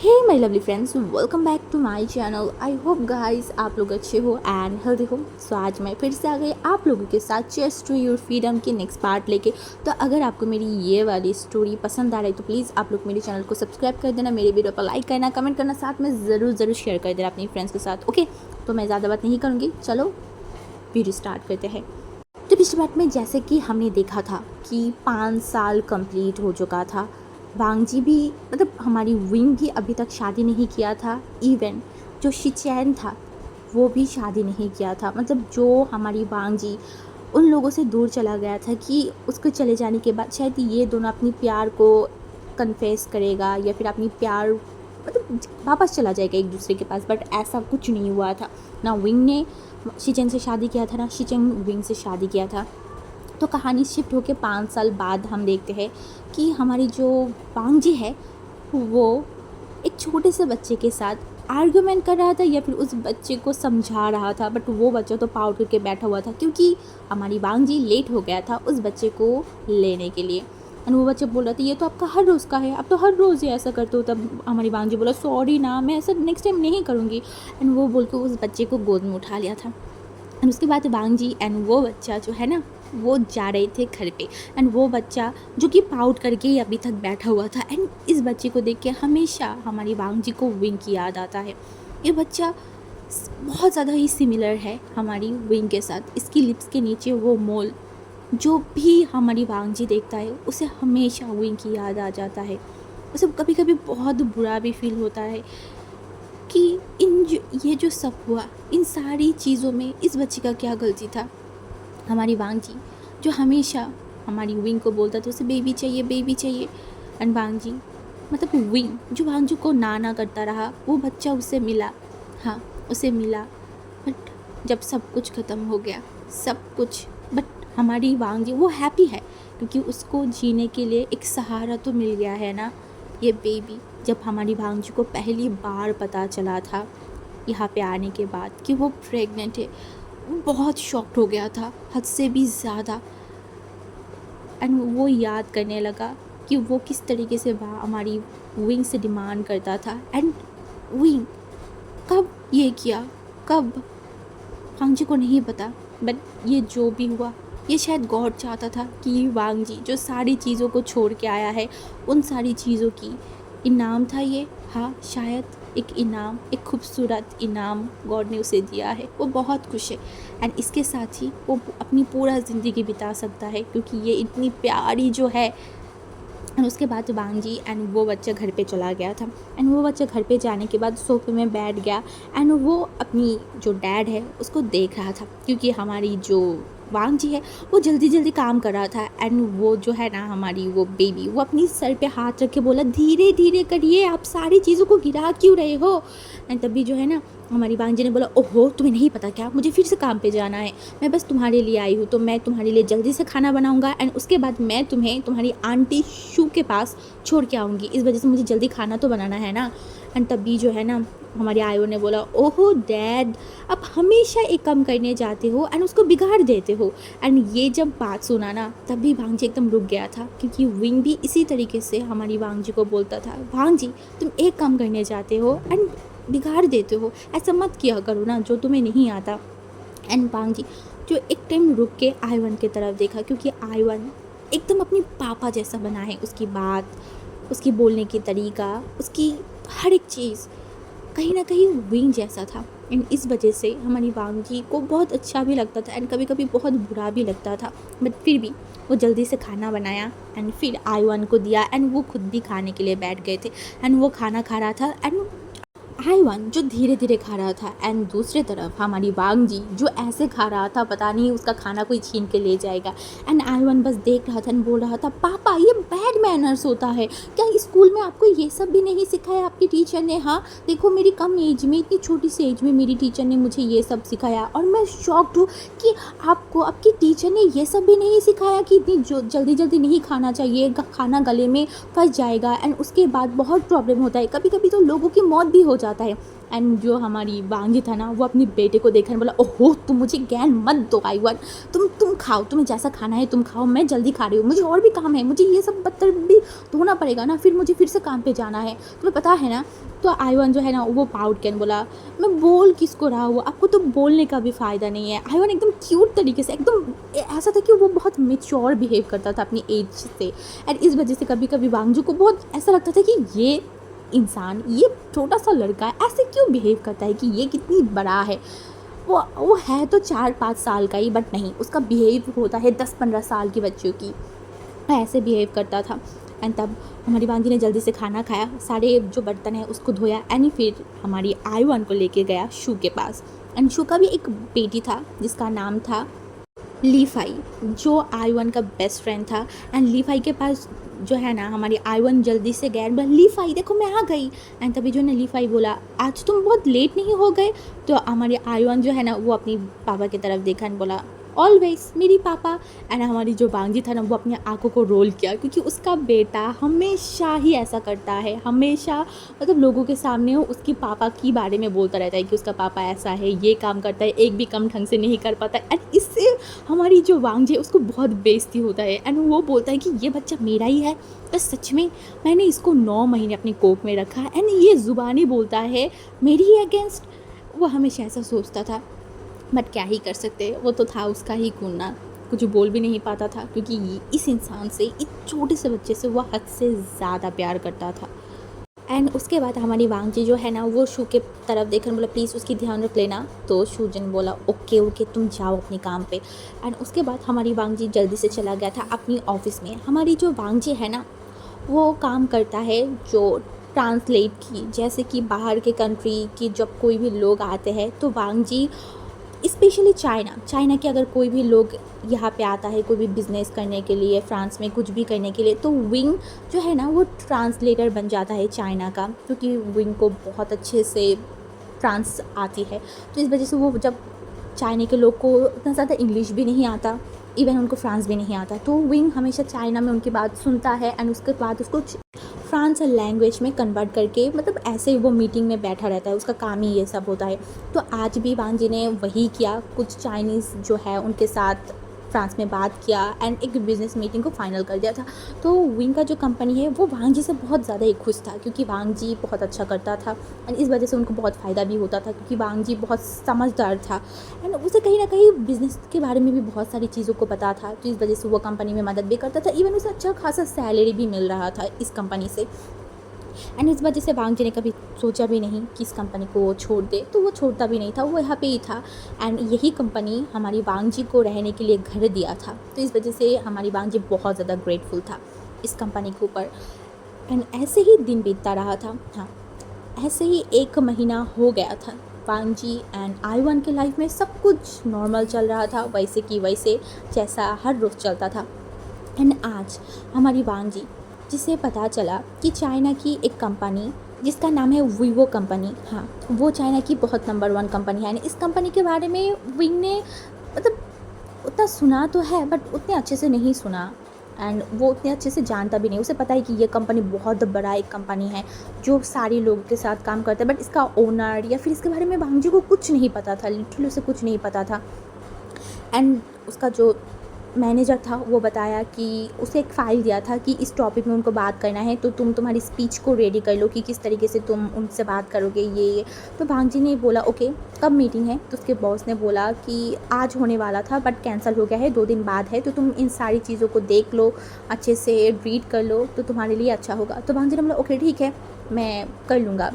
Hey my lovely friends, welcome back to my channel. I hope guys आप लोग अच्छे हो एंड हेल्दी हो। सो आज मैं फिर से आ गई आप लोगों के साथ चेस टू योर फ्रीडम के नेक्स्ट पार्ट लेके। तो अगर आपको मेरी ये वाली स्टोरी पसंद आ रही है तो प्लीज़ आप लोग मेरे चैनल को सब्सक्राइब कर देना, मेरे वीडियो पर लाइक करना, कमेंट करना, साथ में ज़रूर शेयर कर देना अपनी फ्रेंड्स के साथ। ओके, तो मैं ज़्यादा बात नहीं करूँगी, चलो वीडियो स्टार्ट करते हैं। तो पिछली बात में जैसे कि हमने देखा था कि 5 साल कंप्लीट हो चुका था। वांगजी भी मतलब हमारी विंग भी अभी तक शादी नहीं किया था। इवन जो शिचैन था वो भी शादी नहीं किया था। मतलब जो हमारी वांगजी उन लोगों से दूर चला गया था कि उसके चले जाने के बाद शायद ये दोनों अपनी प्यार को कन्फेस करेगा या फिर अपनी प्यार मतलब वापस चला जाएगा एक दूसरे के पास। बट ऐसा कुछ नहीं हुआ था। ना विंग ने शिचैन से शादी किया था, ना शिचैन विंग से शादी किया था। तो कहानी शिफ्ट होकर 5 साल बाद हम देखते हैं कि हमारी जो वांगजी है वो एक छोटे से बच्चे के साथ आर्गुमेंट कर रहा था या फिर उस बच्चे को समझा रहा था। बट वो बच्चा तो पाउट करके बैठा हुआ था क्योंकि हमारी वांगजी लेट हो गया था उस बच्चे को लेने के लिए। एंड वो बच्चा बोल रहा था ये तो आपका हर रोज़ का है, आप तो हर रोज़ ही ऐसा करते हो। तब हमारी वांगजी बोला सॉरी ना, मैं ऐसा नेक्स्ट टाइम नहीं करूँगी। एंड वो बोल के उस बच्चे को गोद में उठा लिया था। एंड उसके बाद वांगजी एंड वो बच्चा जो है ना वो जा रहे थे घर पे। एंड वो बच्चा जो कि पाउट करके ही अभी तक बैठा हुआ था। एंड इस बच्चे को देख के हमेशा हमारी वांगजी को विंग की याद आता है। ये बच्चा बहुत ज़्यादा ही सिमिलर है हमारी विंग के साथ। इसकी लिप्स के नीचे वो मोल जो भी हमारी वांगजी देखता है उसे हमेशा विंग की याद आ जाता है। उसे कभी कभी बहुत बुरा भी फील होता है कि ये जो सब हुआ इन सारी चीज़ों में इस बच्चे का क्या गलती था। हमारी वांगजी जो हमेशा हमारी विंग को बोलता था उसे बेबी चाहिए, बेबी चाहिए। एंड वांगजी मतलब विंग जो वांगजी को ना करता रहा, वो बच्चा उसे मिला। हाँ, उसे मिला। बट जब सब कुछ ख़त्म हो गया, सब कुछ, बट हमारी वांगजी वो हैप्पी है क्योंकि उसको जीने के लिए एक सहारा तो मिल गया है ना, ये बेबी। जब हमारी वांगजी को पहली बार पता चला था यहाँ पे आने के बाद कि वो प्रेग्नेंट है, वो बहुत शॉक्ड हो गया था, हद से भी ज़्यादा। एंड वो याद करने लगा कि वो किस तरीके से हमारी विंग से डिमांड करता था। एंड विंग कब ये किया, कब, वांगजी को नहीं पता। बट ये जो भी हुआ ये शायद गॉड चाहता था कि वांगजी जो सारी चीज़ों को छोड़ के आया है उन सारी चीज़ों की इनाम था ये। हाँ, शायद एक इनाम, एक खूबसूरत इनाम गॉड ने उसे दिया है। वो बहुत खुश है एंड इसके साथ ही वो अपनी पूरा ज़िंदगी बिता सकता है क्योंकि ये इतनी प्यारी जो है। एंड उसके बाद वांगजी एंड वो बच्चा घर पे चला गया था। एंड वो बच्चा घर पे जाने के बाद सोफे में बैठ गया एंड वो अपनी जो डैड है उसको देख रहा था क्योंकि हमारी जो वांगजी है वो जल्दी जल्दी काम कर रहा था। एंड वो जो है ना हमारी वो बेबी वो अपनी सर पे हाथ रख के बोला धीरे धीरे करिए, आप सारी चीज़ों को गिरा क्यों रहे हो। एंड तभी जो है ना हमारी वांगजी ने बोला ओहो, तुम्हें नहीं पता क्या, मुझे फिर से काम पे जाना है, मैं बस तुम्हारे लिए आई हूँ, तो मैं तुम्हारे लिए जल्दी से खाना बनाऊँगा एंड उसके बाद मैं तुम्हें तुम्हारी आंटी शू के पास छोड़ के आऊँगी, इस वजह से मुझे जल्दी खाना तो बनाना है ना। एंड तभी जो है ना हमारे आयो ने बोला ओहो डैड, आप हमेशा एक काम करने जाते हो एंड उसको बिगाड़ देते हो। एंड ये जब बात सुना ना तभी वांगजी एकदम रुक गया था क्योंकि विंग भी इसी तरीके से हमारी वांगजी को बोलता था वांगजी तुम एक काम करने जाते हो एंड बिगाड़ देते हो, ऐसा मत किया करो ना जो तुम्हें नहीं आता। एंड वांगजी जो एक टाइम रुक के आयवन की तरफ देखा क्योंकि आयवन एकदम अपनी पापा जैसा बना है। उसकी बात, उसकी बोलने की तरीका, उसकी हर एक चीज़ कहीं ना कहीं विंग जैसा था। एंड इस वजह से हमारी वांगजी को बहुत अच्छा भी लगता था एंड कभी कभी बहुत बुरा भी लगता था। बट फिर भी वो जल्दी से खाना बनाया एंड फिर आयवन को दिया एंड वो खुद भी खाने के लिए बैठ गए थे। एंड वो खाना खा रहा था एंड आयवन जो धीरे धीरे खा रहा था एंड दूसरी तरफ हमारी वांगजी जो ऐसे खा रहा था पता नहीं उसका खाना कोई छीन के ले जाएगा। एंड आयवन बस देख रहा था एंड बोल रहा था पापा ये बैड मैनर्स होता है क्या, स्कूल में आपको ये सब भी नहीं सिखाया आपकी टीचर ने। हाँ देखो, मेरी कम एज में, इतनी छोटी सी एज में मेरी टीचर ने मुझे ये सब सिखाया और मैं शॉक्ड हूँ कि आपको आपकी टीचर ने ये सब भी नहीं सिखाया कि इतनी जल्दी जल्दी नहीं खाना चाहिए, खाना गले में फंस जाएगा एंड उसके बाद बहुत प्रॉब्लम होता है, कभी कभी तो लोगों की मौत भी हो जाती जाता है। एंड जो हमारी वांगी था ना, वो अपनी बेटे को देखा बोला, ओहो तुम मुझे ज्ञान मत दो आईवन, तुम खाओ, तुम्हें जैसा खाना है तुम खाओ, मैं जल्दी खा रही हूँ, मुझे और भी काम है, मुझे ये सब बर्तन भी धोना पड़ेगा ना, फिर मुझे फिर से काम पे जाना है, तुम्हें पता है ना। तो आईवन जो है ना वो पाउट के बोला, मैं बोल किसको रहा हूँ, आपको तो बोलने का भी फ़ायदा नहीं है। आईवन एकदम क्यूट तरीके से, एकदम ऐसा था कि वो बहुत मेच्योर बिहेव करता था अपनी एज से। एंड इस वजह से कभी कभी वांगजू को बहुत ऐसा लगता था कि ये इंसान, ये छोटा सा लड़का है, ऐसे क्यों बिहेव करता है, कि ये कितनी बड़ा है। वो है तो 4-5 साल का ही, बट नहीं, उसका बिहेव होता है 10-15 साल की बच्चों की, ऐसे बिहेव करता था। एंड तब हमारी वांगी ने जल्दी से खाना खाया, सारे जो बर्तन है उसको धोया, एंड फिर हमारी आईवन को लेके गया शू के पास। एंड शू का भी एक बेटी था जिसका नाम था लीफाई, जो आईवन का बेस्ट फ्रेंड था। एंड लीफाई के पास जो है ना हमारी आईवन जल्दी से गया, बोला लीफाई देखो मैं आ गई। एंड तभी जो है ना लीफाई बोला, आज तुम बहुत लेट नहीं हो गए। तो हमारी आईवन जो है ना वो अपनी पापा की तरफ देखा एंड बोला, ऑलवेज मेरी पापा। एंड हमारी जो वांगी था ना वो अपनी आंखों को रोल किया, क्योंकि उसका बेटा हमेशा ही ऐसा करता है, हमेशा मतलब लोगों के सामने उसकी पापा के बारे में बोलता रहता है कि उसका पापा ऐसा है, ये काम करता है, एक भी काम ढंग से नहीं कर पाता। एंड इससे हमारी जो वांगी है उसको बहुत बेइज्जती होता है। एंड वो बोलता है कि ये बच्चा मेरा ही है, तो सच में मैंने इसको 9 महीने अपनी कोख में रखा, एंड ये ज़ुबानी बोलता है मेरी ही अगेंस्ट। वो हमेशा ऐसा सोचता था, बट क्या ही कर सकते, वो तो था उसका ही खून ना, कुछ बोल भी नहीं पाता था, क्योंकि इस इंसान से, इस छोटे से बच्चे से वो हद से ज़्यादा प्यार करता था। एंड उसके बाद हमारी वांगजी जो है ना वो शू के तरफ देखकर बोला, प्लीज़ उसकी ध्यान रख लेना। तो शूजन बोला, ओके ओके तुम जाओ अपने काम पे। एंड उसके बाद हमारी वांगजी जल्दी से चला गया था अपनी ऑफिस में। हमारी जो वांगजी है ना वो काम करता है जो ट्रांसलेट की, जैसे कि बाहर के कंट्री की जब कोई भी लोग आते हैं तो वांगजी, स्पेशली चाइना के अगर कोई भी लोग यहाँ पे आता है कोई भी बिज़नेस करने के लिए, फ्रांस में कुछ भी करने के लिए, तो विंग जो है ना वो ट्रांसलेटर बन जाता है चाइना का, क्योंकि विंग को बहुत अच्छे से फ्रांस आती है। तो इस वजह से वो जब चाइना के लोग को उतना ज़्यादा इंग्लिश भी नहीं आता, इवन उनको फ्रांस भी नहीं आता, तो विंग हमेशा चाइना में उनकी बात सुनता है एंड उसके बाद उसको फ्रांस लैंग्वेज में कन्वर्ट करके, मतलब ऐसे ही वो मीटिंग में बैठा रहता है, उसका काम ही ये सब होता है। तो आज भी वांगजी ने वही किया, कुछ चाइनीज़ जो है उनके साथ फ्रांस में बात किया एंड एक बिज़नेस मीटिंग को फाइनल कर दिया था। तो विंग का जो कंपनी है वो वांगजी से बहुत ज़्यादा ही खुश था, क्योंकि वांगजी बहुत अच्छा करता था एंड इस वजह से उनको बहुत फ़ायदा भी होता था, क्योंकि वांगजी बहुत समझदार था एंड उसे कहीं ना कहीं बिज़नेस के बारे में भी बहुत सारी चीज़ों को पता था। तो इस वजह से वो कंपनी में मदद भी करता था, इवन उसे अच्छा खासा सैलरी भी मिल रहा था इस कंपनी से। एंड इस वजह से वांगजी ने कभी सोचा भी नहीं कि इस कंपनी को वो छोड़ दे, तो वो छोड़ता भी नहीं था, वो यहाँ पे ही था। एंड यही कंपनी हमारी वांगजी को रहने के लिए घर दिया था, तो इस वजह से हमारी वांगजी बहुत ज़्यादा ग्रेटफुल था इस कंपनी के ऊपर। एंड ऐसे ही दिन बीतता रहा था। हाँ, ऐसे ही 1 महीना हो गया था। वांगजी एंड आईवन के लाइफ में सब कुछ नॉर्मल चल रहा था, वैसे कि वैसे जैसा हर रोज़ चलता था। एंड आज हमारी वांगजी, जिसे पता चला कि चाइना की एक कंपनी जिसका नाम है वीवो कंपनी, हाँ वो चाइना की बहुत नंबर 1 कंपनी है। इस कंपनी के बारे में विंग ने मतलब उतना सुना तो है, बट उतने अच्छे से नहीं सुना एंड वो उतने अच्छे से जानता भी नहीं। उसे पता है कि ये कंपनी बहुत बड़ा एक कंपनी है जो सारे लोगों के साथ काम करता है, बट इसका ओनर या फिर इसके बारे में वांगजी को कुछ नहीं पता था, लिटरली उसे कुछ नहीं पता था। एंड उसका जो मैनेजर था वो बताया कि उसे एक फ़ाइल दिया था कि इस टॉपिक में उनको बात करना है, तो तुम तुम्हारी स्पीच को रेडी कर लो कि किस तरीके से तुम उनसे बात करोगे ये। तो वांगजी ने बोला ओके कब मीटिंग है। तो उसके बॉस ने बोला कि आज होने वाला था बट कैंसिल हो गया है, 2 दिन बाद है, तो तुम इन सारी चीज़ों को देख लो, अच्छे से रीड कर लो तो तुम्हारे लिए अच्छा होगा। तो वांगजी ने बोला ओके ठीक है मैं कर लूँगा।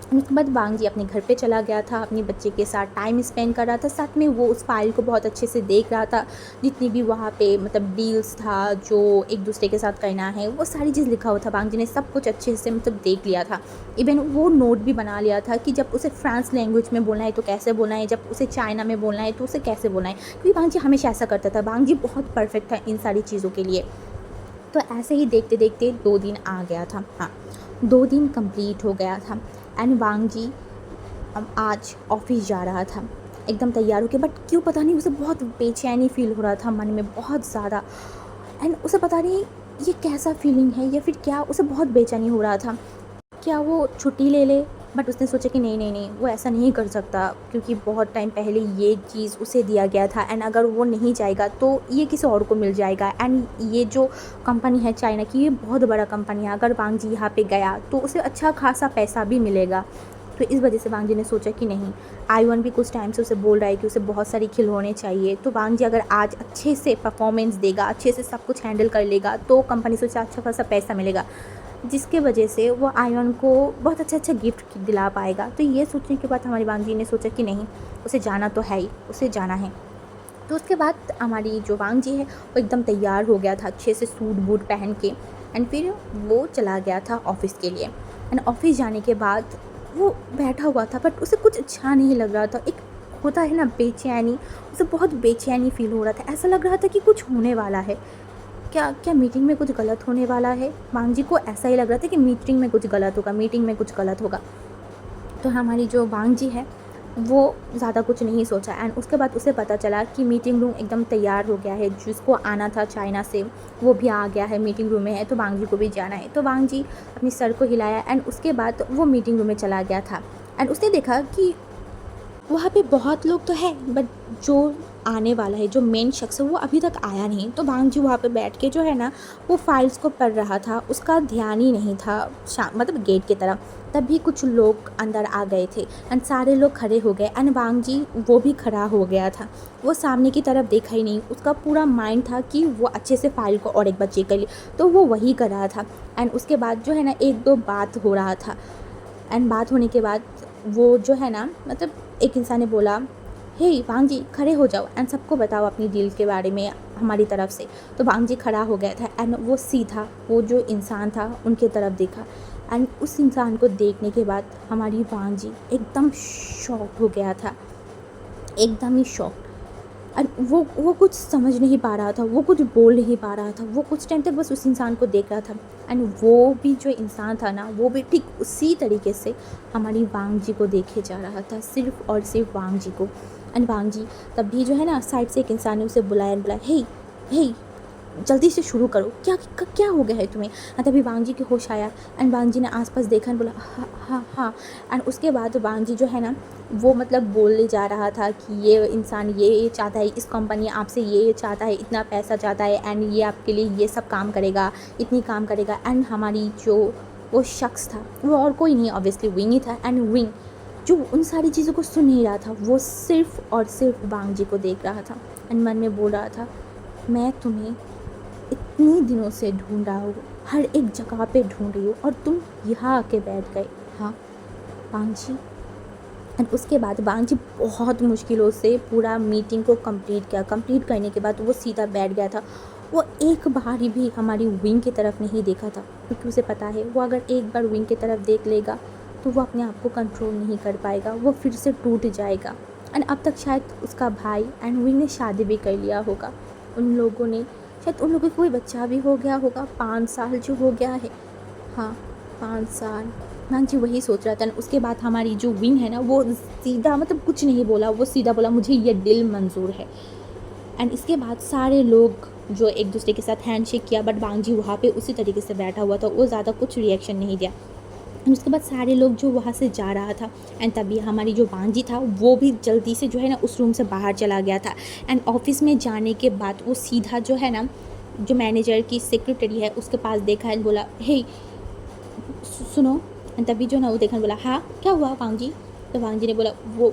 उसके बाद वांगजी अपने घर पे चला गया था, अपने बच्चे के साथ टाइम स्पेंड कर रहा था, साथ में वो उस फाइल को बहुत अच्छे से देख रहा था, जितनी भी वहाँ पे मतलब डील्स था जो एक दूसरे के साथ करना है वो सारी चीज़ लिखा हुआ था। वांगजी ने सब कुछ अच्छे से मतलब देख लिया था, इवन वो नोट भी बना लिया था कि जब उसे फ्रांस लैंग्वेज में बोलना है तो कैसे बोलना है, जब उसे चाइना में बोलना है तो उसे कैसे बोलना है, क्योंकि वांगजी हमेशा ऐसा करता था। वांगजी बहुत परफेक्ट था इन सारी चीज़ों के लिए। तो ऐसे ही देखते देखते 2 दिन आ गया था, हाँ 2 दिन कंप्लीट हो गया था एंड वांगजी आज ऑफिस जा रहा था एकदम तैयार होकर, बट क्यों पता नहीं उसे बहुत बेचैनी फील हो रहा था मन में बहुत ज़्यादा। एंड उसे पता नहीं ये कैसा फीलिंग है या फिर क्या, उसे बहुत बेचैनी हो रहा था। क्या वो छुट्टी ले ले बट उसने सोचा कि नहीं नहीं नहीं, वो ऐसा नहीं कर सकता, क्योंकि बहुत टाइम पहले ये चीज़ उसे दिया गया था, एंड अगर वो नहीं जाएगा तो ये किसी और को मिल जाएगा। एंड ये जो कंपनी है चाइना की, ये बहुत बड़ा कंपनी है, अगर वांग जी यहाँ पे गया तो उसे अच्छा खासा पैसा भी मिलेगा। तो इस वजह से वांग जी ने सोचा कि नहीं, आईवन भी कुछ टाइम से उसे बोल रहा है कि उसे बहुत सारी खिलौने चाहिए, तो वांग जी अगर आज अच्छे से परफॉर्मेंस देगा, अच्छे से सब कुछ हैंडल कर लेगा, तो कंपनी से उसे अच्छा खासा पैसा मिलेगा, जिसके वजह से वो आयन को बहुत अच्छा अच्छा गिफ्ट दिला पाएगा। तो ये सोचने के बाद हमारी वांग जी ने सोचा कि नहीं, उसे जाना तो है ही, उसे जाना है। तो उसके बाद हमारी जो वांग जी है वो एकदम तैयार हो गया था, अच्छे से सूट बूट पहन के, एंड फिर वो चला गया था ऑफिस के लिए। एंड ऑफिस जाने के बाद वो बैठा हुआ था, बट उसे कुछ अच्छा नहीं लग रहा था। एक होता है ना बेचैनी, उसे बहुत बेचैनी फील हो रहा था, ऐसा लग रहा था कि कुछ होने वाला है, क्या क्या मीटिंग में कुछ गलत होने वाला है। वांग जी को ऐसा ही लग रहा था कि मीटिंग में कुछ गलत होगा, मीटिंग में कुछ गलत होगा। तो हमारी जो वांग जी है वो ज़्यादा कुछ नहीं सोचा, एंड उसके बाद उसे पता चला कि मीटिंग रूम एकदम तैयार हो गया है, जिसको आना था चाइना से वो भी आ गया है, मीटिंग रूम में है, तो वांग जी को भी जाना है। तो वांग जी अपनी सर को हिलाया, एंड उसके बाद वो मीटिंग रूम में चला गया था। एंड उसने देखा कि वहाँ पे बहुत लोग तो है, बट जो आने वाला है, जो मेन शख्स है, वो अभी तक आया नहीं। तो वांग जी वहाँ पे बैठ के जो है ना, वो फाइल्स को पढ़ रहा था, उसका ध्यान ही नहीं था मतलब गेट की तरफ। तभी कुछ लोग अंदर आ गए थे, एंड सारे लोग खड़े हो गए, एंड वांग जी वो भी खड़ा हो गया था। वो सामने की तरफ देखा ही नहीं, उसका पूरा माइंड था कि वो अच्छे से फाइल को और एक बार चेक कर ली, तो वो वही कर रहा था। एंड उसके बाद जो है ना, एक दो बात हो रहा था, एंड बात होने के बाद वो जो है ना, मतलब एक इंसान ने बोला, हे वांग जी खड़े हो जाओ, एंड सबको बताओ अपनी डील के बारे में हमारी तरफ से। तो वांग जी खड़ा हो गया था, एंड वो सीधा वो जो इंसान था उनके तरफ देखा, एंड उस इंसान को देखने के बाद हमारी वांग जी एकदम शॉक हो गया था, एकदम ही शॉक। और वो कुछ समझ नहीं पा रहा था, वो कुछ बोल नहीं पा रहा था, वो कुछ टाइम तक बस उस इंसान को देख रहा था। एंड वो भी जो इंसान था ना, वो भी ठीक उसी तरीके से हमारी वांग जी को देखे जा रहा था, सिर्फ और सिर्फ वांग जी को। एंड वांग जी तभी जो है ना, साइड से एक इंसान ने उसे बुलाया, हे हे जल्दी से शुरू करो, क्या क्या हो गया है तुम्हें। तभी वांग जी के होश आया, एंड वांग जी ने आसपास देखा एंड बोला हाँ हाँ हाँ। एंड उसके बाद वांग जी जो है ना, वो मतलब बोलने जा रहा था कि ये इंसान ये चाहता है, इस कंपनी आपसे ये चाहता है, इतना पैसा चाहता है, एंड ये आपके लिए ये सब काम करेगा, इतनी काम करेगा। एंड हमारी जो वो शख्स था, वो और कोई नहीं, ऑब्वियसली विंग ही था। एंड विंग जो उन सारी चीज़ों को सुन नहीं रहा था, वो सिर्फ और सिर्फ वांग जी को देख रहा था, एंड मन में बोल रहा था, मैं तुम्हें इतनी दिनों से ढूंढ रहा हूँ, हर एक जगह पे ढूंढ रही हूँ, और तुम यहाँ आके बैठ गए। हाँ वांग जी। एंड उसके बाद वांग जी बहुत मुश्किलों से पूरा मीटिंग को कंप्लीट किया। कंप्लीट करने के बाद वो सीधा बैठ गया था। वो एक बार भी हमारी विंग की तरफ नहीं देखा था, क्योंकि उसे पता है वो अगर एक बार विंग की तरफ देख लेगा तो वो अपने आप को कंट्रोल नहीं कर पाएगा, वो फिर से टूट जाएगा। एंड अब तक शायद उसका भाई एंड विंग ने शादी भी कर लिया होगा, उन लोगों ने शायद, उन लोगों का कोई बच्चा भी हो गया होगा, 5 साल जो हो गया है। हाँ 5 साल। वांग जी वही सोच रहा था। उसके बाद हमारी जो विंग है ना, वो सीधा मतलब कुछ नहीं बोला, वो सीधा बोला मुझे ये डील मंजूर है। एंड इसके बाद सारे लोग जो एक दूसरे के साथ हैंडशेक किया, बट वांग जी वहाँ पे उसी तरीके से बैठा हुआ था, वो ज़्यादा कुछ रिएक्शन नहीं दिया। एंड उसके बाद सारे लोग जो वहाँ से जा रहा था, एंड तभी हमारी जो वांग जी था वो भी जल्दी से जो है ना उस रूम से बाहर चला गया था। एंड ऑफिस में जाने के बाद वो सीधा जो है ना, जो मैनेजर की सेक्रेटरी है उसके पास देखा एंड बोला, हे सुनो। एंड तभी जो ना वो देखा बोला, हाँ क्या हुआ वांग जी। तो वांग जी ने बोला, वो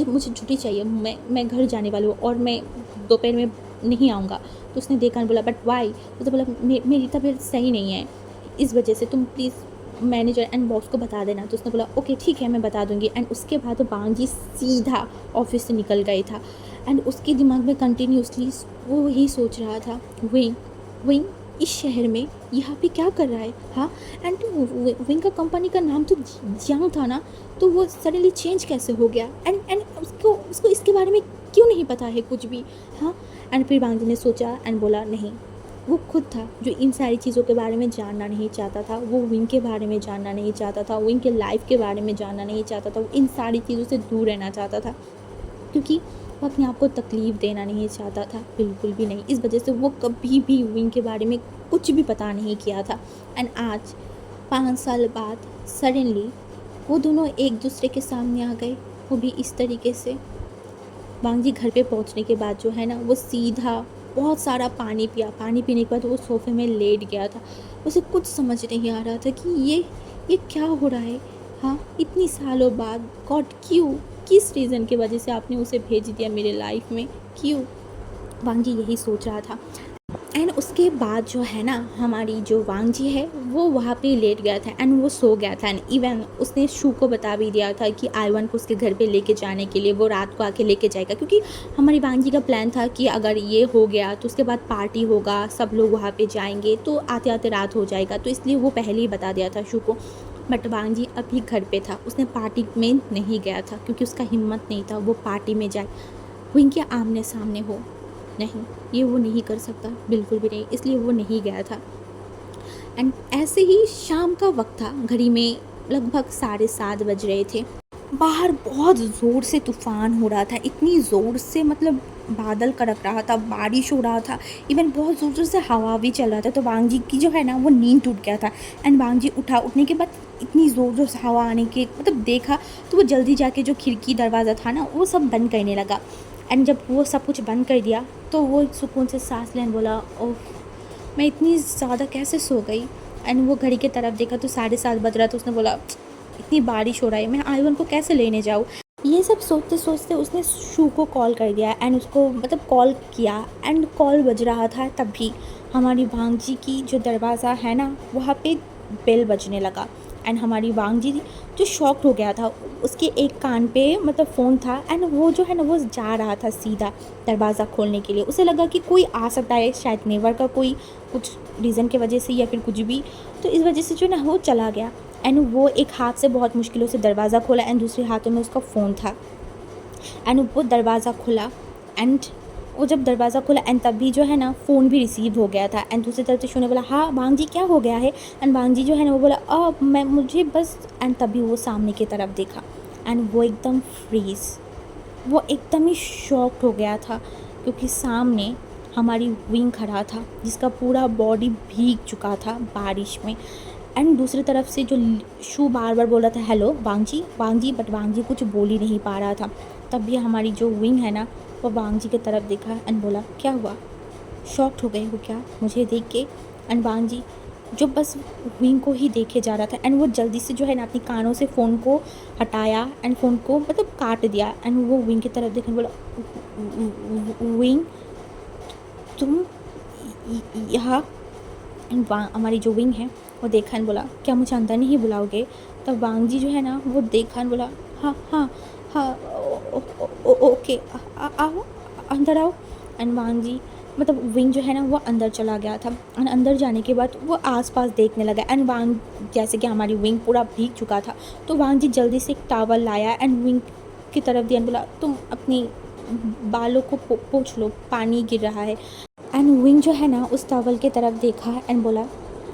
मुझे छुट्टी चाहिए, मैं घर जाने वाली हूँ और मैं दोपहर में नहीं आऊँगा। तो उसने देखा एंड बोला, बट वाई। तो बोला, मेरी तबीयत सही नहीं है, इस वजह से तुम प्लीज़ मैनेजर एंड बॉस को बता देना। तो उसने बोला, ओके ठीक है मैं बता दूंगी। एंड उसके बाद वांग जी सीधा ऑफिस से निकल गई था। एंड उसके दिमाग में कंटिन्यूसली वो यही सोच रहा था, विंग विंग इस शहर में यहाँ पे क्या कर रहा है। हाँ एंड विंग का कंपनी का नाम तो जियांग था ना, तो वो सडनली चेंज कैसे हो गया। एंड उसको इसके बारे में क्यों नहीं पता है कुछ भी। हाँ एंड फिर वांग जी ने सोचा एंड बोला, नहीं, वो खुद था जो इन सारी चीज़ों के बारे में जानना नहीं चाहता था, वो विंग के बारे में जानना नहीं चाहता था, विंग के लाइफ के बारे में जानना नहीं चाहता था, वो इन सारी चीज़ों से दूर रहना चाहता था, क्योंकि वो अपने आप को तकलीफ़ देना नहीं चाहता था, बिल्कुल भी नहीं। इस वजह से वो कभी भी विंग के बारे में कुछ भी पता नहीं किया था। एंड आज 5 साल बाद सडनली वो दोनों एक दूसरे के सामने आ गए, वो भी इस तरीके से। वांग जी घर पे पहुंचने के बाद जो है ना, वो सीधा बहुत सारा पानी पिया। पानी पीने के बाद वो सोफ़े में लेट गया था। उसे कुछ समझ नहीं आ रहा था कि ये क्या हो रहा है। हाँ, इतनी सालों बाद गॉड क्यों? किस रीज़न की वजह से आपने उसे भेज दिया मेरे लाइफ में? क्यों? वांग जी यही सोच रहा था। एंड उसके बाद जो है ना, हमारी जो वांग जी है वो वहाँ पे लेट गया था एंड वो सो गया था। एंड इवन उसने शू को बता भी दिया था कि आईवन को उसके घर पे लेके जाने के लिए वो रात को आके लेके जाएगा, क्योंकि हमारी वांग जी का प्लान था कि अगर ये हो गया तो उसके बाद पार्टी होगा, सब लोग वहाँ पे जाएंगे, तो आते आते रात हो जाएगा, तो इसलिए वो पहले ही बता दिया था शू को। बट वांग जी अभी घर पे था, उसने पार्टी में नहीं गया था क्योंकि उसका हिम्मत नहीं था वो पार्टी में जाए, वो इनके आमने सामने हो। नहीं, ये वो नहीं कर सकता, बिल्कुल भी नहीं, इसलिए वो नहीं गया था। एंड ऐसे ही शाम का वक्त था, घड़ी में लगभग 7:30 बज रहे थे। बाहर बहुत ज़ोर से तूफ़ान हो रहा था, इतनी ज़ोर से मतलब बादल कड़क रहा था, बारिश हो रहा था, इवन बहुत ज़ोर ज़ोर से हवा भी चल रहा था। तो वांग जी की जो है ना वो नींद टूट गया था। एंड वांग जी उठा, उठने के बाद इतनी ज़ोर ज़ोर से हवा आने के मतलब देखा, तो वो जल्दी जाके जो खिड़की दरवाज़ा था ना वो सब बंद करने लगा। एंड जब वो सब कुछ बंद कर दिया तो वो एक सुकून से सांस लेने बोला, ओह मैं इतनी ज़्यादा कैसे सो गई। एंड वो घड़ी की तरफ देखा तो 7:30 बज रहा था। उसने बोला, इतनी बारिश हो रहा है, मैं आईवन को कैसे लेने जाऊँ। ये सब सोचते सोचते उसने शू को कॉल कर दिया एंड उसको मतलब कॉल किया। एंड कॉल बज रहा था तभी हमारी वांग जी की जो दरवाज़ा है ना वहाँ पे बेल बजने लगा। एंड हमारी वांग जी जो शॉक्ड हो गया था, उसके एक कान पे मतलब फ़ोन था एंड वो जो है ना वो जा रहा था सीधा दरवाज़ा खोलने के लिए। उसे लगा कि कोई आ सकता है, शायद नेवर का कोई कुछ रीज़न की वजह से या फिर कुछ भी, तो इस वजह से जो ना वो चला गया। एंड वो एक हाथ से बहुत मुश्किलों से दरवाज़ा खोला एंड दूसरे हाथों में उसका फ़ोन था। एंड वो दरवाज़ा खुला एंड वो जब दरवाज़ा खुला एंड तभी जो है ना फ़ोन भी रिसीव हो गया था। एंड दूसरी तरफ से शू ने बोला, हाँ वांग जी क्या हो गया है। एंड वांग जी जो है ना वो बोला, मैं मुझे बस। एंड तभी वो सामने की तरफ देखा एंड वो एकदम फ्रीज़, वो एकदम ही शॉक्ड हो गया था, क्योंकि सामने हमारी विंग खड़ा था जिसका पूरा बॉडी भीग चुका था बारिश में। एंड दूसरी तरफ से जो शू बार बार बोल रहा था, हेलो वांग जी, बट वांग जी कुछ बोल ही नहीं पा रहा था। तब भी हमारी जो विंग है ना वो वांग जी की तरफ देखा एंड बोला, क्या हुआ, शॉक्ड हो गए हो क्या मुझे देख के। एंड वांग जी जो बस विंग को ही देखे जा रहा था एंड वो जल्दी से जो है ना अपनी कानों से फ़ोन को हटाया एंड फ़ोन को मतलब काट दिया। एंड वो विंग की तरफ देखने बोला, विंग तुम यहाँ। एंड हमारी जो विंग है वो देखा एंड बोला, क्या मुझे अंदर नहीं बुलाओगे। तब वांग जी जो है ना वो देखा एंड बोला, हाँ हाँ हाँ ओके आओ अंदर आओ। एंड वांग जी मतलब विंग जो है ना वो अंदर चला गया था। एंड अंदर जाने के बाद वो आसपास देखने लगा एंड वांग जैसे कि हमारी विंग पूरा भीग चुका था, तो वांग जी जल्दी से एक टॉवल लाया एंड विंग की तरफ दिया एंड बोला, तुम अपनी बालों को पोंछ लो, पानी गिर रहा है। एंड विंग जो है ना उस टॉवल की तरफ देखा एंड बोला,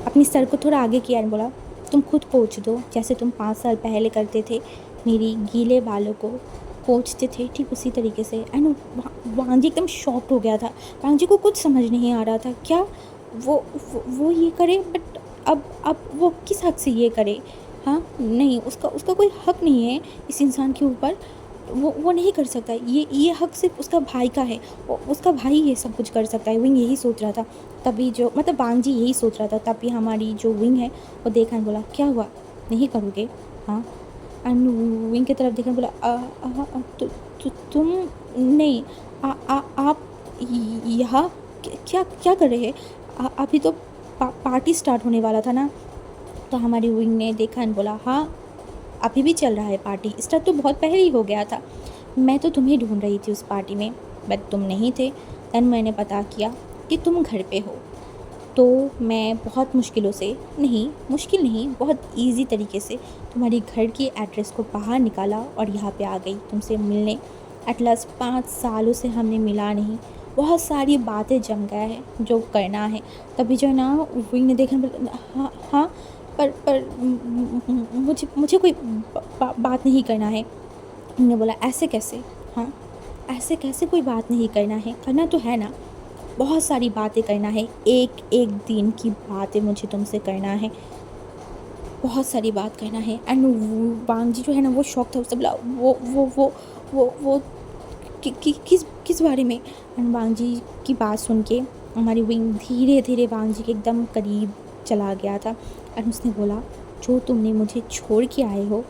अपनी सर को थोड़ा आगे किया एंड बोला, तुम खुद पोंछ दो जैसे तुम 5 साल पहले करते थे, मेरी गीले बालों को पोंछते थे, ठीक उसी तरीके से। एंड वांग जी एकदम शॉक्ड हो गया था। वांग जी को कुछ समझ नहीं आ रहा था, क्या वो ये करे, बट अब वो किस हक से ये करे। हाँ नहीं, उसका कोई हक नहीं है इस इंसान के ऊपर, वो नहीं कर सकता, ये हक सिर्फ उसका भाई का है, उसका भाई ये सब कुछ कर सकता है। विंग यही सोच रहा था तभी जो मतलब वांग जी यही सोच रहा था तभी हमारी जो विंग है वो देखा एंड बोला, क्या हुआ नहीं करोगे। हाँ एंड विंग की तरफ देखा बोला, तुम नहीं, आप यहाँ क्या क्या कर रहे हैं, अभी तो पार्टी स्टार्ट होने वाला था ना। तो हमारी विंग ने देखा एंड बोला, हाँ अभी भी चल रहा है पार्टी, स्टार्ट तो बहुत पहले ही हो गया था, मैं तो तुम्हें ढूंढ रही थी उस पार्टी में बट तुम नहीं थे। देन मैंने पता किया कि तुम घर पे हो, तो मैं बहुत मुश्किलों से मुश्किल नहीं बहुत इजी तरीके से तुम्हारी घर की एड्रेस को बाहर निकाला और यहाँ पे आ गई तुमसे मिलने। एट लास्ट 5 सालों से हमने मिला नहीं, बहुत सारी बातें जम गया है जो करना है। तभी जो है ना विंग ने देखा, हाँ हाँ पर मुझे कोई बात नहीं करना है। उन्होंने बोला, ऐसे कैसे, हाँ ऐसे कैसे कोई बात नहीं करना है, करना तो है ना, बहुत सारी बातें करना है, एक एक दिन की बातें मुझे तुमसे करना है। बहुत सारी बात कहना है। एंड वांग जी जो है ना वो शौक था, उससे बोला वो किस बारे में। एंड वांग जी की बात सुन के हमारी विंग धीरे धीरे वांग जी के एकदम करीब चला गया था। एंड उसने बोला, जो तुमने मुझे छोड़ के आए हो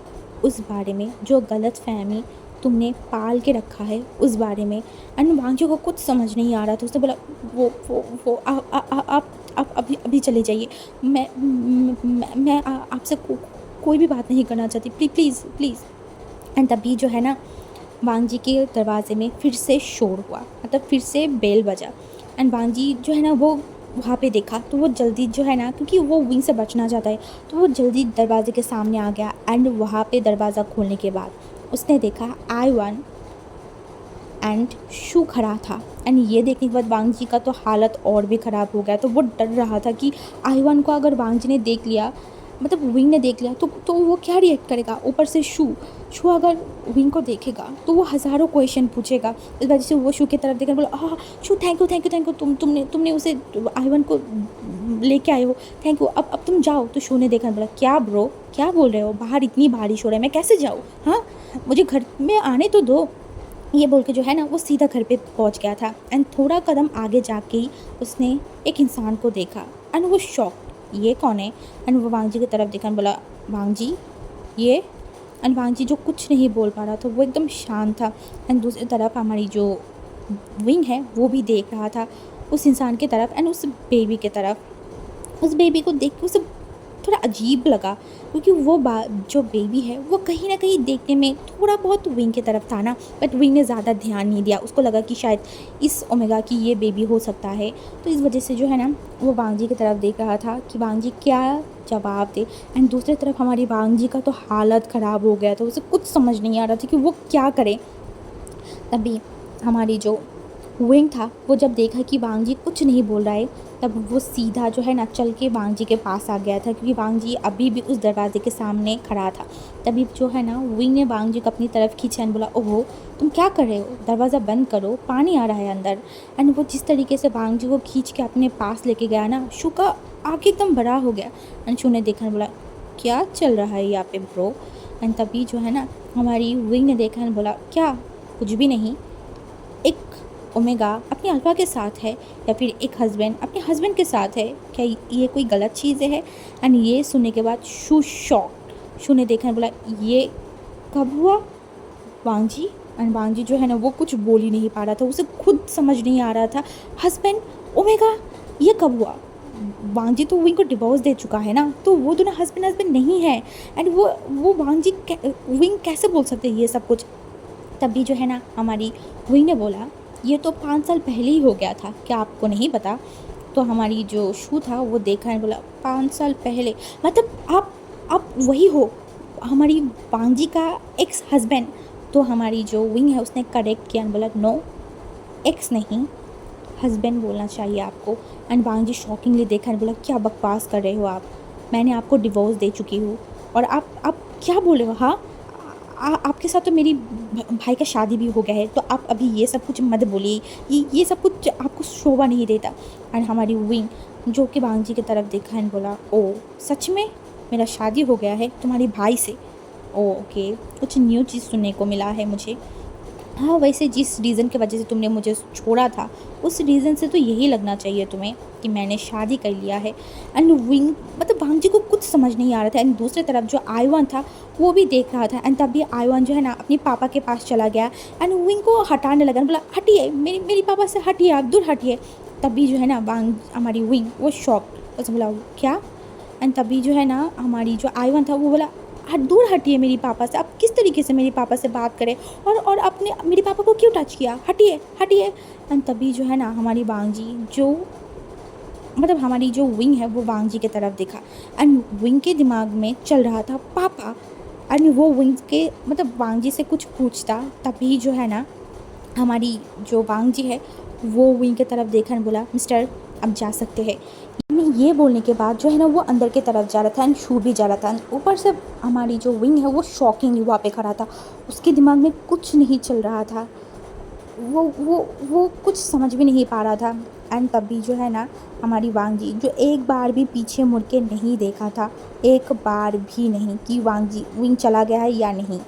उस बारे में, जो गलत फहमी तुमने पाल के रखा है उस बारे में। एंड वांग जी को कुछ समझ नहीं आ रहा था। उसने बोला, वो आप अभी चले जाइए। मैं आपसे कोई भी बात नहीं करना चाहती, प्लीज़ प्लीज़। एंड तभी जो है ना वांग जी के दरवाजे में फिर से शोर हुआ, मतलब फिर से बेल बजा। एंड वांग जी जो है ना वो वहाँ पे देखा, तो वो जल्दी जो है ना, क्योंकि वो विंग से बचना चाहता है, तो वो जल्दी दरवाजे के सामने आ गया। एंड वहाँ पे दरवाज़ा खोलने के बाद उसने देखा आई-1 एंड शू खड़ा था। एंड ये देखने के बाद वांग जी का तो हालत और भी ख़राब हो गया। तो वो डर रहा था कि आई-1 को अगर वांग जी ने देख लिया, मतलब विंग ने देख लिया, तो वो क्या रिएक्ट करेगा। ऊपर से शू अगर विंग को देखेगा तो वो हज़ारों क्वेश्चन पूछेगा। इस वजह से वो शू की तरफ देखकर बोला, हाँ शू थैंक यू, तुमने उसे आई-1 को लेके आए हो, थैंक यू। अब तुम जाओ। तो शू ने देखा, बोला, क्या ब्रो, क्या बोल रहे हो, बाहर इतनी बारिश हो रहा है, मैं कैसे जाऊँ, हाँ मुझे घर में आने तो दो। ये बोल के जो है ना वो सीधा घर पे पहुंच गया था। एंड थोड़ा कदम आगे जाके ही उसने एक इंसान को देखा। एंड वो शॉक, ये कौन है। एंड वो वांग जी की तरफ देखा, बोला, वांग जी ये। एंड वांग जी जो कुछ नहीं बोल पा रहा था, वो एकदम शांत था। एंड दूसरी तरफ हमारी जो विंग है वो भी देख रहा था उस इंसान की तरफ एंड उस बेबी की तरफ। उस बेबी को देख के उसे थोड़ा अजीब लगा, क्योंकि वो जो बेबी है वो कहीं ना कहीं देखने में थोड़ा बहुत विंग की तरफ था ना, बट विंग ने ज़्यादा ध्यान नहीं दिया। उसको लगा कि शायद इस ओमेगा की ये बेबी हो सकता है। तो इस वजह से जो है ना वो वांग जी की तरफ देख रहा था कि वांग जी क्या जवाब दे। एंड दूसरी तरफ हमारी वांग जी का तो हालत ख़राब हो गया था, उसे कुछ समझ नहीं आ रहा था कि वो क्या करे। तभी हमारी जो विंग था वो जब देखा कि वांग जी कुछ नहीं बोल रहा है, तब वो सीधा जो है ना चल के वांग जी के पास आ गया था, क्योंकि वांग जी अभी भी उस दरवाजे के सामने खड़ा था। तभी जो है ना विंग ने वांग जी को अपनी तरफ खींचा एंड बोला, ओहो तुम क्या कर रहे हो, दरवाज़ा बंद करो, पानी आ रहा है अंदर। एंड वो जिस तरीके से वांग जी को खींच के अपने पास लेके गया ना, शू का आँख एकदम बड़ा हो गया। एंड शू ने देखा, बोला, क्या चल रहा है यहाँ पे ब्रो। एंड तभी जो है ना हमारी विंग ने देखा एंड बोला, क्या, कुछ भी नहीं, एक ओमेगा अपने अल्फा के साथ है या फिर एक हस्बैंड अपने हस्बैंड के साथ है, क्या ये कोई गलत चीज़ है। एंड ये सुनने के बाद शू शॉक। शू ने देखा बोला, ये कब हुआ वांग जी। एंड वांग जी जो है ना वो कुछ बोल ही नहीं पा रहा था, उसे खुद समझ नहीं आ रहा था, हस्बैंड ओमेगा ये कब हुआ। वांग जी तो विंग को डिवोर्स दे चुका है ना, तो वो दोनों हस्बैंड नहीं है। एंड वो वांग जी विंग कैसे बोल सकते हैं ये सब कुछ। तभी जो है ना हमारी विंग ने बोला, ये तो 5 साल पहले ही हो गया था, क्या आपको नहीं पता। तो हमारी जो शू था वो देखा है, बोला 5 साल पहले, मतलब आप वही हो हमारी वांग जी का एक्स हस्बैंड। तो हमारी जो विंग है उसने करेक्ट किया, बोला, नो एक्स नहीं, हस्बैंड बोलना चाहिए आपको। एंड वांग जी शॉकिंगली देखा है, बोला, क्या बकवास कर रहे हो आप, मैंने आपको डिवोर्स दे चुकी हूँ और आप क्या बोल रहे हो। हाँ आपके साथ तो मेरी भाई का शादी भी हो गया है, तो आप अभी ये सब कुछ मत बोलिए, ये सब कुछ आपको शोभा नहीं देता। एंड हमारी विंग जो कि वांग जी की तरफ देखा एंड बोला, ओ सच में मेरा शादी हो गया है तुम्हारे भाई से, ओके कुछ न्यू चीज़ सुनने को मिला है मुझे। हाँ वैसे जिस रीज़न की वजह से तुमने मुझे छोड़ा था उस रीज़न से तो यही लगना चाहिए तुम्हें कि मैंने शादी कर लिया है। एंड विंग मतलब वांग जी को कुछ समझ नहीं आ रहा था। एंड दूसरी तरफ जो आई-1 था वो भी देख रहा था। एंड तभी आई-1 जो है ना अपने पापा के पास चला गया एंड विंग को हटाने लगा, बोला, हटिए मेरी पापा से हटिए, आप दूर हटिए। तभी जो है ना वांग हमारी विंग वो शॉक, उसने बोला, क्या। एंड तभी जो है ना हमारी जो आई-1 था वो बोला, दूर हटिए मेरी पापा से, आप किस तरीके से मेरे पापा से बात करें और आपने मेरे पापा को क्यों टच किया, हटिए हटिए। एंड तभी जो है ना हमारी वांग जी जो मतलब हमारी जो विंग है वो वांग जी की तरफ देखा एंड विंग के दिमाग में चल रहा था पापा। एंड वो विंग के मतलब वांग जी से कुछ पूछता, तभी जो है ना हमारी जो वांग जी है वो विंग की तरफ देखा और बोला, मिस्टर अब जा सकते हैं। ये बोलने के बाद जो है ना वो अंदर की तरफ जा रहा था एंड शू भी जा रहा था। ऊपर से हमारी जो विंग है वो शॉकिंगली वहाँ पे खड़ा था, उसके दिमाग में कुछ नहीं चल रहा था, वो कुछ समझ भी नहीं पा रहा था। एंड तभी जो है ना हमारी वांग जी जो एक बार भी पीछे मुड़ के नहीं देखा था, एक बार भी नहीं कि वांग जी विंग चला गया है या नहीं।